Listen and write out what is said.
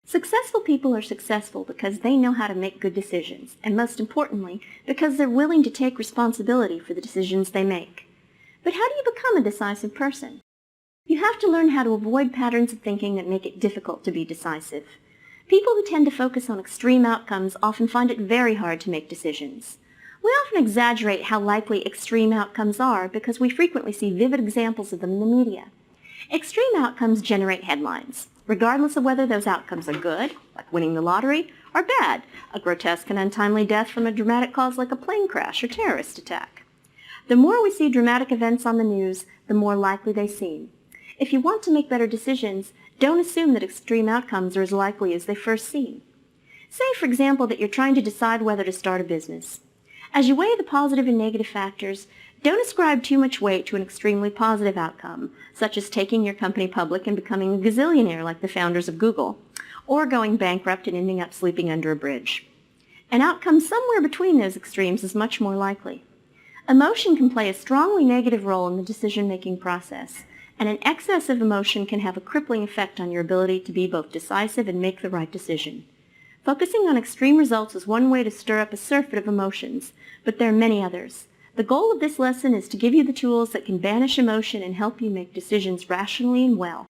Successful people are successful because they know how to make good decisions, and most importantly, because they're willing to take responsibility for the decisions they make. But how do you become a decisive person? You have to learn how to avoid patterns of thinking that make it difficult to be decisive. People who tend to focus on extreme outcomes often find it very hard to make decisions. We often exaggerate how likely extreme outcomes are because we frequently see vivid examples of them in the media. Extreme outcomes generate headlines, regardless of whether those outcomes are good, like winning the lottery, or bad, a grotesque and untimely death from a dramatic cause like a plane crash or terrorist attack. The more we see dramatic events on the news, the more likely they seem. If you want to make better decisions, don't assume that extreme outcomes are as likely as they first seem. Say, for example, that you're trying to decide whether to start a business. As you weigh the positive and negative factors, don't ascribe too much weight to an extremely positive outcome, such as taking your company public and becoming a gazillionaire like the founders of Google, or going bankrupt and ending up sleeping under a bridge. An outcome somewhere between those extremes is much more likely. Emotion can play a strongly negative role in the decision-making process, and an excess of emotion can have a crippling effect on your ability to be both decisive and make the right decision. Focusing on extreme results is one way to stir up a surfeit of emotions, but there are many others. The goal of this lesson is to give you the tools that can banish emotion and help you make decisions rationally and well.